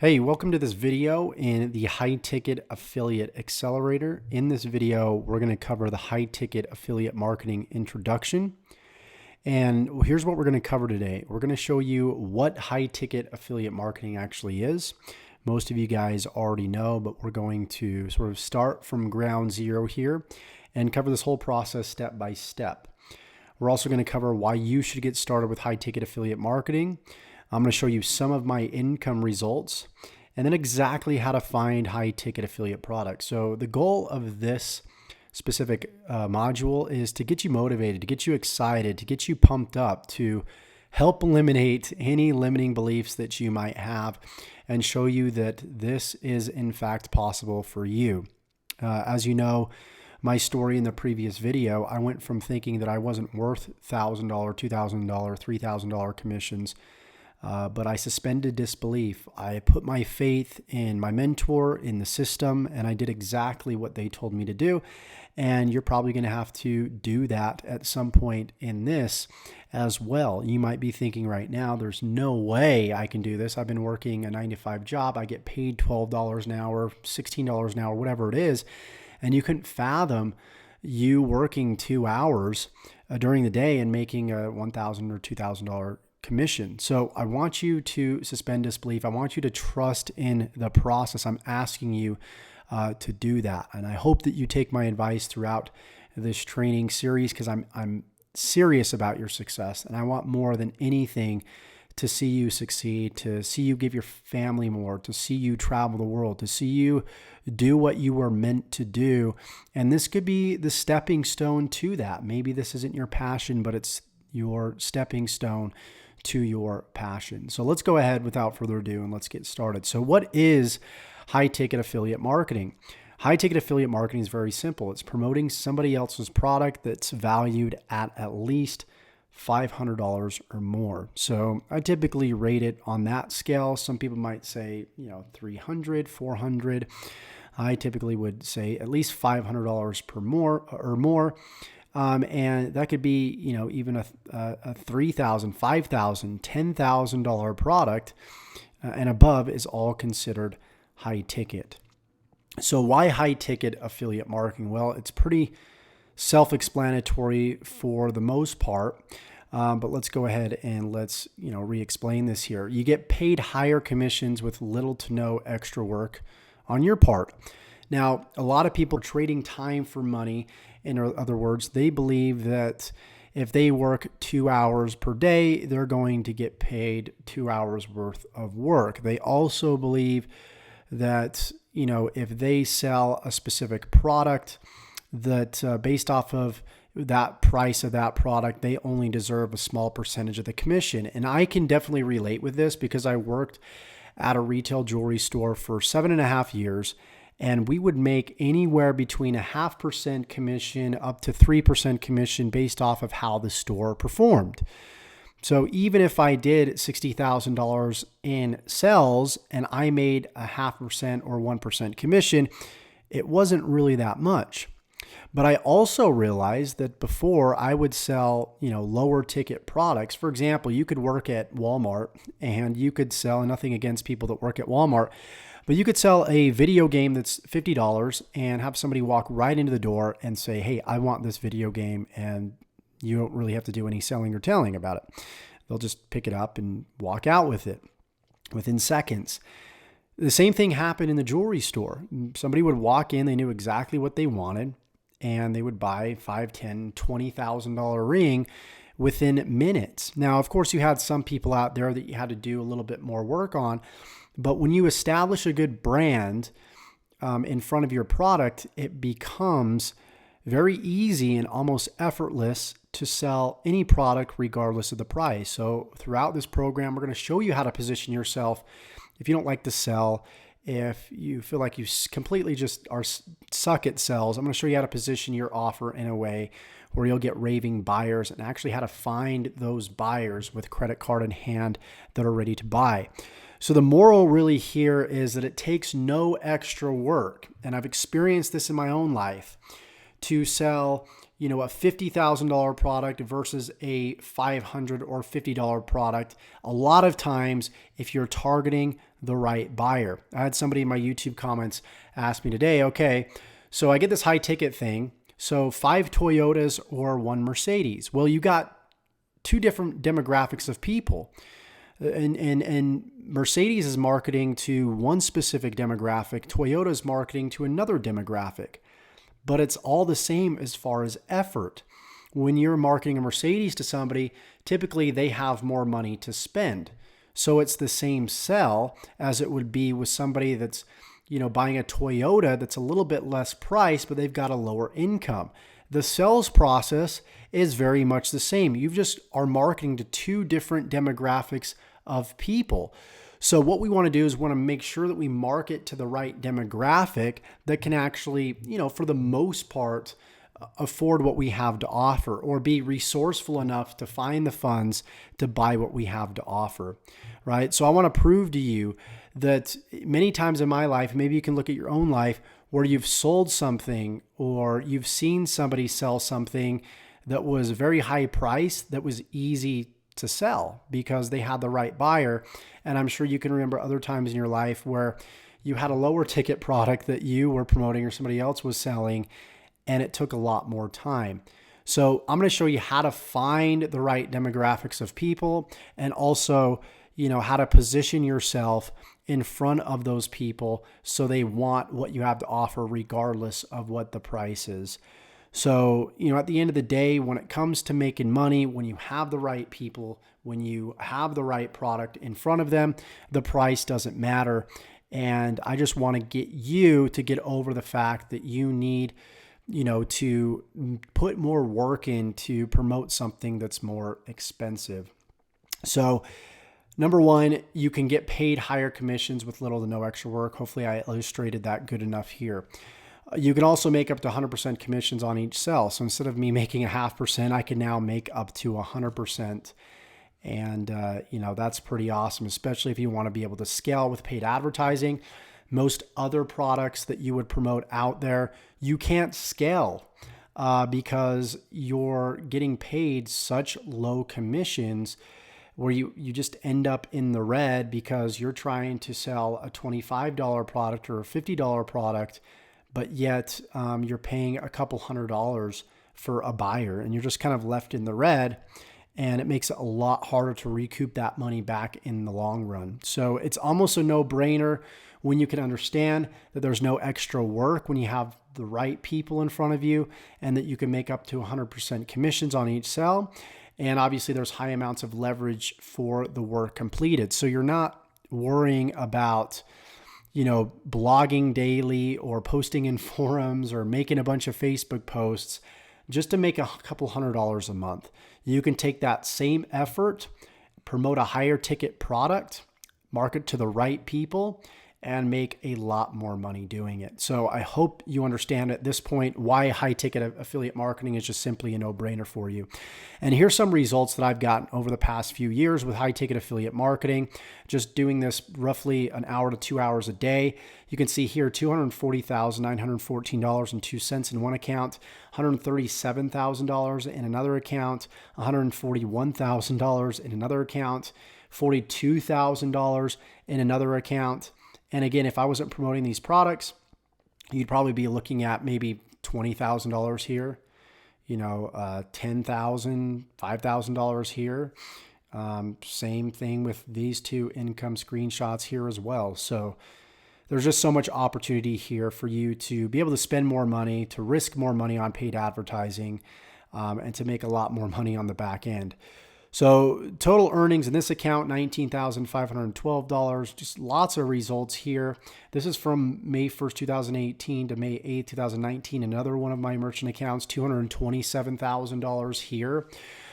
Hey, welcome to this video in the High Ticket Affiliate Accelerator. In this video, we're going to cover the High Ticket Affiliate Marketing Introduction. And here's what we're going to cover today. We're going to show you what High Ticket Affiliate Marketing actually is. Most of you guys already know, but we're going to sort of start from ground zero here and cover this whole process step by step. We're also going to cover why you should get started with High Ticket Affiliate Marketing. I'm going to show you some of my income results and then exactly how to find high ticket affiliate products. So the goal of this specific module is to get you motivated, to get you excited, to get you pumped up, to help eliminate any limiting beliefs that you might have and show you that this is in fact possible for you. As you know, my story in the previous video, I went from thinking that I wasn't worth $1,000, $2,000, $3,000 commissions, but I suspended disbelief. I put my faith in my mentor, in the system, and I did exactly what they told me to do. And you're probably going to have to do that at some point in this as well. You might be thinking right now, there's no way I can do this. I've been working a 9-to-5 job. I get paid $12 an hour, $16 an hour, whatever it is. And you couldn't fathom you working 2 hours during the day and making a $1,000 or $2,000 commission. So I want you to suspend disbelief. I want you to trust in the process. I'm asking you to do that. And I hope that you take my advice throughout this training series because I'm serious about your success. And I want more than anything to see you succeed, to see you give your family more, to see you travel the world, to see you do what you were meant to do. And this could be the stepping stone to that. Maybe this isn't your passion, but it's your stepping stone to your passion. So let's go ahead without further ado and let's get started. So what is high ticket affiliate marketing? High ticket affiliate marketing is very simple. It's promoting somebody else's product that's valued at least $500 or more. So I typically rate it on that scale. Some people might say, 300, 400. I typically would say at least $500 per more or more. And that could be, even a $3,000, $5,000, $10,000 product and above is all considered high ticket. So why high ticket affiliate marketing? Well, it's pretty self-explanatory for the most part. But let's go ahead and let's, re-explain this here. You get paid higher commissions with little to no extra work on your part. Now, a lot of people are trading time for money. In other words, they believe that if they work 2 hours per day, they're going to get paid 2 hours worth of work. They also believe that, if they sell a specific product, that based off of that price of that product, they only deserve a small percentage of the commission. And I can definitely relate with this because I worked at a retail jewelry store for 7.5 years. And we would make anywhere between 0.5% commission up to 3% commission based off of how the store performed. So even if I did $60,000 in sales and I made 0.5% or 1% commission, it wasn't really that much. But I also realized that before I would sell, lower ticket products. For example, you could work at Walmart and you could sell, nothing against people that work at Walmart, but you could sell a video game that's $50 and have somebody walk right into the door and say, hey, I want this video game. And you don't really have to do any selling or telling about it. They'll just pick it up and walk out with it within seconds. The same thing happened in the jewelry store. Somebody would walk in, they knew exactly what they wanted, and they would buy $5,000, $10,000, $20,000 ring within minutes. Now, of course, you had some people out there that you had to do a little bit more work on. But when you establish a good brand in front of your product, it becomes very easy and almost effortless to sell any product regardless of the price. So throughout this program, we're going to show you how to position yourself if you don't like to sell. If you feel like you completely just are suck at sales, I'm going to show you how to position your offer in a way where you'll get raving buyers and actually how to find those buyers with credit card in hand that are ready to buy. So the moral really here is that it takes no extra work. And I've experienced this in my own life to sell, a $50,000 product versus a $500 or $50 product. A lot of times, if you're targeting the right buyer. I had somebody in my YouTube comments ask me today, okay, so I get this high ticket thing. So 5 Toyotas or 1 Mercedes. Well, you got 2 different demographics of people. And Mercedes is marketing to one specific demographic. Toyota is marketing to another demographic. But it's all the same as far as effort. When you're marketing a Mercedes to somebody, typically they have more money to spend. So it's the same sell as it would be with somebody that's, buying a Toyota that's a little bit less price, but they've got a lower income. The sales process is very much the same. You just are marketing to 2 different demographics of people. So what we want to do is want to make sure that we market to the right demographic that can actually, for the most part, afford what we have to offer or be resourceful enough to find the funds to buy what we have to offer, right? So I want to prove to you that many times in my life, maybe you can look at your own life where you've sold something or you've seen somebody sell something that was very high price that was easy to sell because they had the right buyer. And I'm sure you can remember other times in your life where you had a lower ticket product that you were promoting or somebody else was selling, and it took a lot more time. So I'm going to show you how to find the right demographics of people and also, how to position yourself in front of those people so they want what you have to offer regardless of what the price is. So, at the end of the day, when it comes to making money, when you have the right people, when you have the right product in front of them, the price doesn't matter. And I just want to get you to get over the fact that you need, to put more work in to promote something that's more expensive. So, number 1, you can get paid higher commissions with little to no extra work. Hopefully I illustrated that good enough here. You can also make up to 100% commissions on each sell. So instead of me making 0.5%, I can now make up to 100%. And, that's pretty awesome, especially if you want to be able to scale with paid advertising. Most other products that you would promote out there, you can't scale because you're getting paid such low commissions where you just end up in the red because you're trying to sell a $25 product or a $50 product, but yet you're paying a couple $100s for a buyer and you're just kind of left in the red, and it makes it a lot harder to recoup that money back in the long run. So it's almost a no-brainer when you can understand that there's no extra work when you have the right people in front of you and that you can make up to 100% commissions on each sell. And obviously there's high amounts of leverage for the work completed. So you're not worrying about, blogging daily or posting in forums or making a bunch of Facebook posts just to make a couple $100s a month. You can take that same effort, promote a higher ticket product, market to the right people, and make a lot more money doing it. So I hope you understand at this point why high ticket affiliate marketing is just simply a no-brainer for you. And here's some results that I've gotten over the past few years with high ticket affiliate marketing, just doing this roughly an hour to 2 hours a day. You can see here $240,914.02 in one account, $137,000 in another account, $141,000 in another account, $42,000 in another account. And again, if I wasn't promoting these products, you'd probably be looking at maybe $20,000 here, $10,000, $5,000 here. Same thing with these 2 income screenshots here as well. So there's just so much opportunity here for you to be able to spend more money, to risk more money on paid advertising, and to make a lot more money on the back end. So total earnings in this account, $19,512, just lots of results here. This is from May 1st, 2018 to May 8th, 2019. Another one of my merchant accounts, $227,000 here.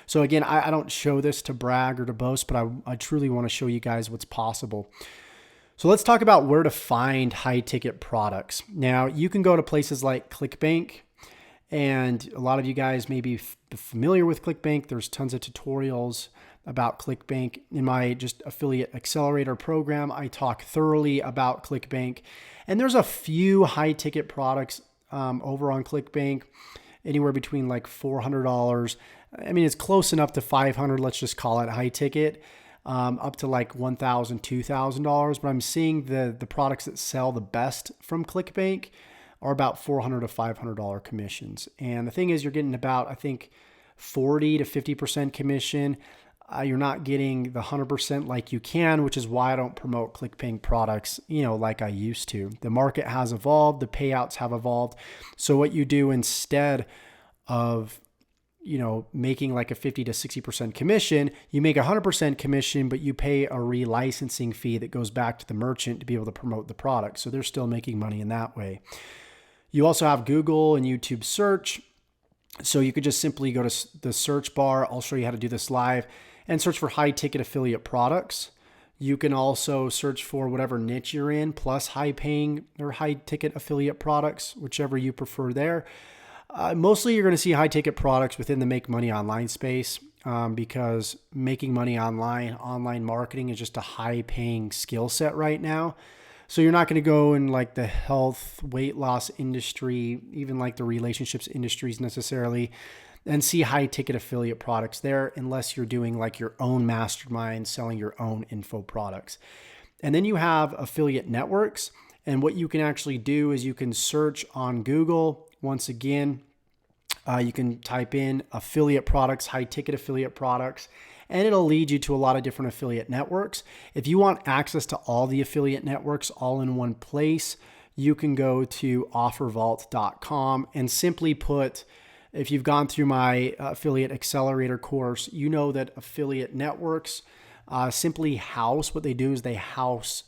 So again, I don't show this to brag or to boast, but I truly want to show you guys what's possible. So let's talk about where to find high ticket products. Now you can go to places like ClickBank. And a lot of you guys may be familiar with ClickBank. There's tons of tutorials about ClickBank. In my just affiliate accelerator program, I talk thoroughly about ClickBank. And there's a few high ticket products over on ClickBank. anywhere between like $400. I mean, it's close enough to 500. Let's just call it high ticket, up to like $1,000, $2,000. But I'm seeing the products that sell the best from ClickBank are about $400 to $500 commissions. And the thing is, you're getting about, I think, 40 to 50% commission. You're not getting the 100% like you can, which is why I don't promote ClickBank products, like I used to. The market has evolved, the payouts have evolved. So what you do instead of, making like a 50 to 60% commission, you make 100% commission, but you pay a relicensing fee that goes back to the merchant to be able to promote the product. So they're still making money in that way. You also have Google and YouTube search. So you could just simply go to the search bar. I'll show you how to do this live, and search for high ticket affiliate products. You can also search for whatever niche you're in, plus high paying or high ticket affiliate products, whichever you prefer there. Mostly you're going to see high ticket products within the Make Money Online space, because making money online marketing is just a high paying skill set right now. So you're not going to go in like the health, weight loss industry, even like the relationships industries necessarily, and see high ticket affiliate products there unless you're doing like your own mastermind, selling your own info products. And then you have affiliate networks. And what you can actually do is you can search on Google. Once again, you can type in affiliate products, high ticket affiliate products, and it'll lead you to a lot of different affiliate networks. If you want access to all the affiliate networks all in one place, you can go to offervault.com and simply put, if you've gone through my affiliate accelerator course, you know that affiliate networks simply house, what they do is they house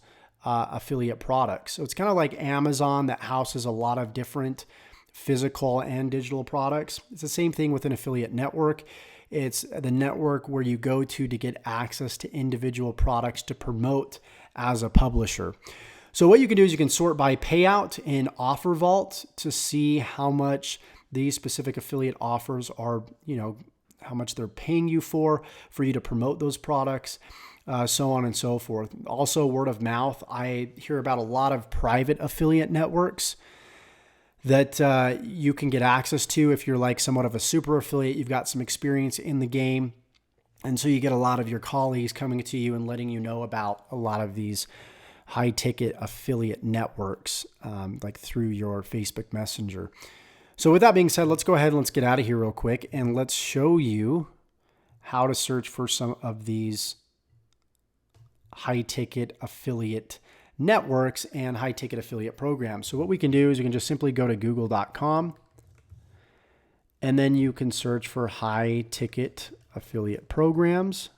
affiliate products. So it's kind of like Amazon that houses a lot of different physical and digital products. It's the same thing with an affiliate network. It's the network where you go to get access to individual products to promote as a publisher. So what you can do is you can sort by payout in OfferVault to see how much these specific affiliate offers are, how much they're paying you for you to promote those products, so on and so forth. Also, word of mouth. I hear about a lot of private affiliate networks that you can get access to if you're like somewhat of a super affiliate, you've got some experience in the game. And so you get a lot of your colleagues coming to you and letting you know about a lot of these high ticket affiliate networks, like through your Facebook Messenger. So with that being said, let's go ahead and let's get out of here real quick and let's show you how to search for some of these high ticket affiliate networks and high ticket affiliate programs. So what we can do is we can just simply go to google.com and then you can search for high ticket affiliate programs.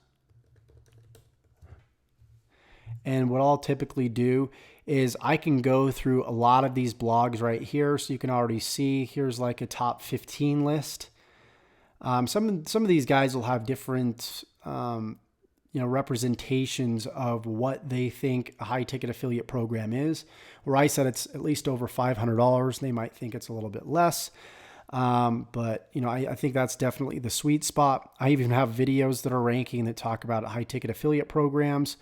And what I'll typically do is I can go through a lot of these blogs right here. So you can already see here's like a top 15 list. Some of these guys will have different representations of what they think a high ticket affiliate program is. Where I said it's at least over $500, they might think it's a little bit less. But I think that's definitely the sweet spot. I even have videos that are ranking that talk about high ticket affiliate programs.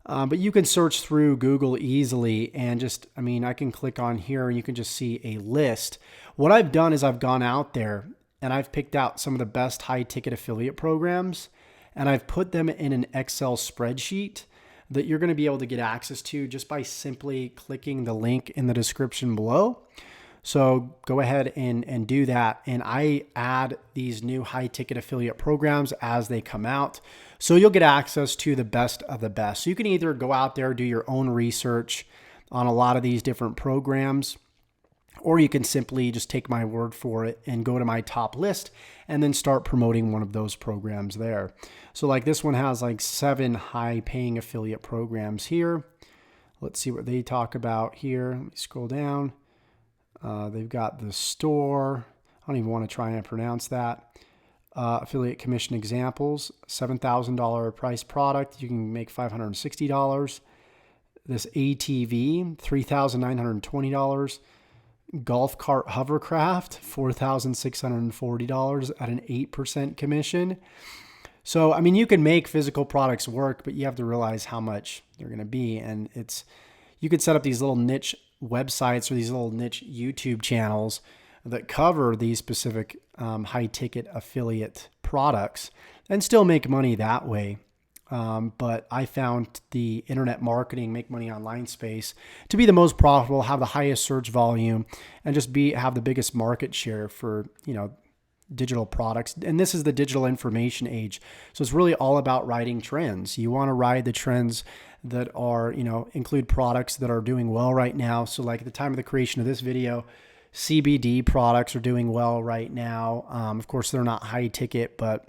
But you can search through Google easily and I can click on here and you can just see a list. What I've done is I've gone out there and I've picked out some of the best high ticket affiliate programs and I've put them in an Excel spreadsheet that you're going to be able to get access to just by simply clicking the link in the description below. So go ahead and do that. And I add these new high ticket affiliate programs as they come out. So you'll get access to the best of the best. So you can either go out there, do your own research on a lot of these different programs, or you can simply just take my word for it and go to my top list and then start promoting one of those programs there. So like this one has like 7 high paying affiliate programs here. Let's see what they talk about here. Let me scroll down. They've got the store. I don't even want to try and pronounce that. Affiliate commission examples, $7,000 price product. You can make $560. This ATV, $3,920. Golf cart hovercraft, $4,640 at an 8% commission. So, you can make physical products work, but you have to realize how much they're going to be. And you could set up these little niche websites or these little niche YouTube channels that cover these specific high ticket affiliate products and still make money that way. But I found the internet marketing, make money online space to be the most profitable, have the highest search volume, and just have the biggest market share for, digital products. And this is the digital information age. So it's really all about riding trends. You want to ride the trends that are, include products that are doing well right now. So like at the time of the creation of this video, CBD products are doing well right now. Of course, they're not high ticket, but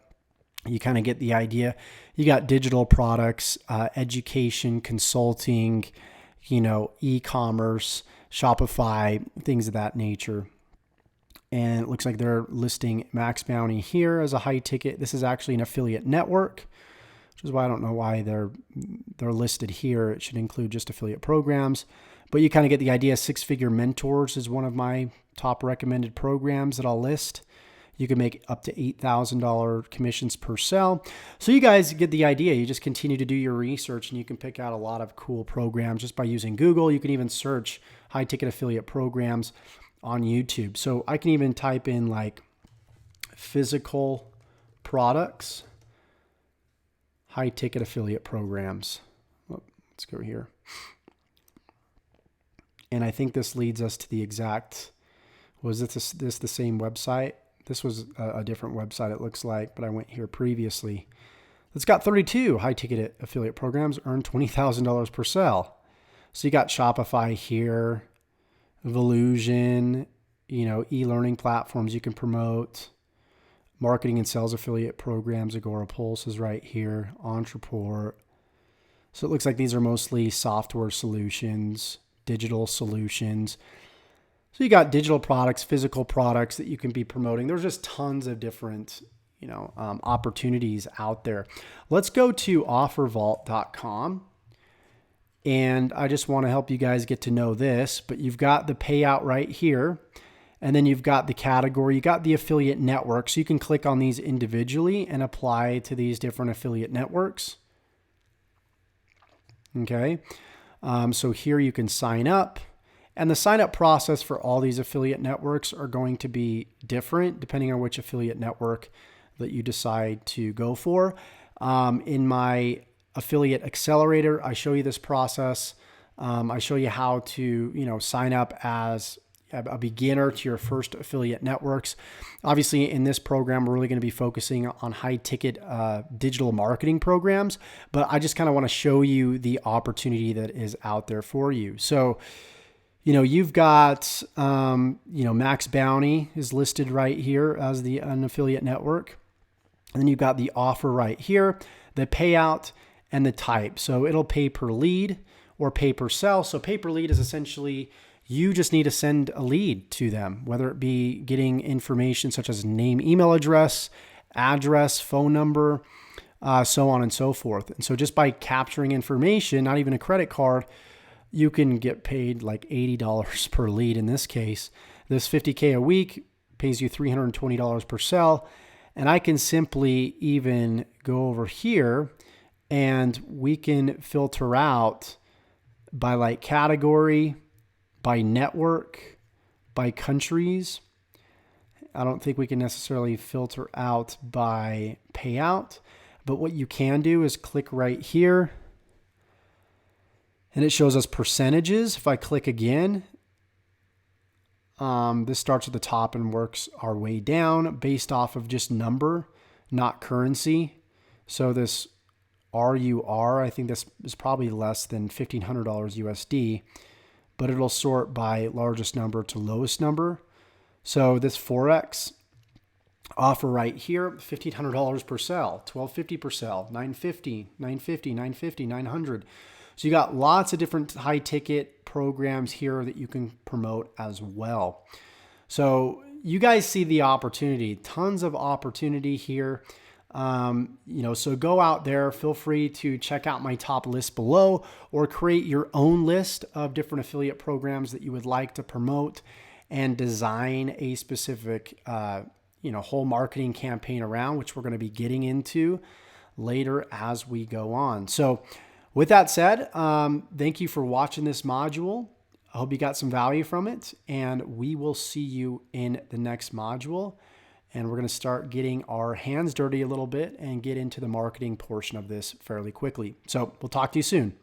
you kind of get the idea. You got digital products, education, consulting, e-commerce, Shopify, things of that nature. And it looks like they're listing Max Bounty here as a high ticket. This is actually an affiliate network, which is why I don't know why they're listed here. It should include just affiliate programs. But you kind of get the idea. Six Figure Mentors is one of my top recommended programs that I'll list. You can make up to $8,000 commissions per sell. So you guys get the idea. You just continue to do your research and you can pick out a lot of cool programs just by using Google. You can even search high ticket affiliate programs on YouTube. So I can even type in like physical products, high ticket affiliate programs. Oh, let's go here. And I think this leads us to the exact, was this the same website? This was a different website, it looks like, but I went here previously. It's got 32 high ticket affiliate programs, earn $20,000 per sell. So you got Shopify here, Volusion, e-learning platforms you can promote, marketing and sales affiliate programs. Agorapulse is right here, Entreport. So it looks like these are mostly software solutions, digital solutions. So you got digital products, physical products that you can be promoting. There's just tons of different, opportunities out there. Let's go to offervault.com. And I just want to help you guys get to know this, but you've got the payout right here. And then you've got the category, you got the affiliate network. So you can click on these individually and apply to these different affiliate networks. Okay. So here you can sign up. And the sign up process for all these affiliate networks are going to be different depending on which affiliate network that you decide to go for. In my affiliate accelerator, I show you this process. I show you how to, sign up as a beginner to your first affiliate networks. Obviously, in this program, we're really going to be focusing on high ticket digital marketing programs, but I just kind of want to show you the opportunity that is out there for you. So, you've got, Max Bounty is listed right here as an affiliate network. And then you've got the offer right here, the payout, and the type. So it'll pay per lead or pay per sell. So pay per lead is essentially you just need to send a lead to them, whether it be getting information such as name, email address, phone number, so on and so forth. And so just by capturing information, not even a credit card, you can get paid like $80 per lead in this case. This $50K a week pays you $320 per sell. And I can simply even go over here and we can filter out by like category, by network, by countries. I don't think we can necessarily filter out by payout, but what you can do is click right here and it shows us percentages. If I click again, this starts at the top and works our way down based off of just number, not currency. So this RUR, I think this is probably less than $1,500 USD, but it'll sort by largest number to lowest number. So this Forex offer right here, $1,500 per sell, $1,250 per sell, $950, $950, $950, $900. So you got lots of different high ticket programs here that you can promote as well. So you guys see the opportunity, tons of opportunity here. So go out there, feel free to check out my top list below or create your own list of different affiliate programs that you would like to promote and design a specific, whole marketing campaign around, which we're going to be getting into later as we go on. So with that said, thank you for watching this module. I hope you got some value from it, and we will see you in the next module. And we're going to start getting our hands dirty a little bit and get into the marketing portion of this fairly quickly. So we'll talk to you soon.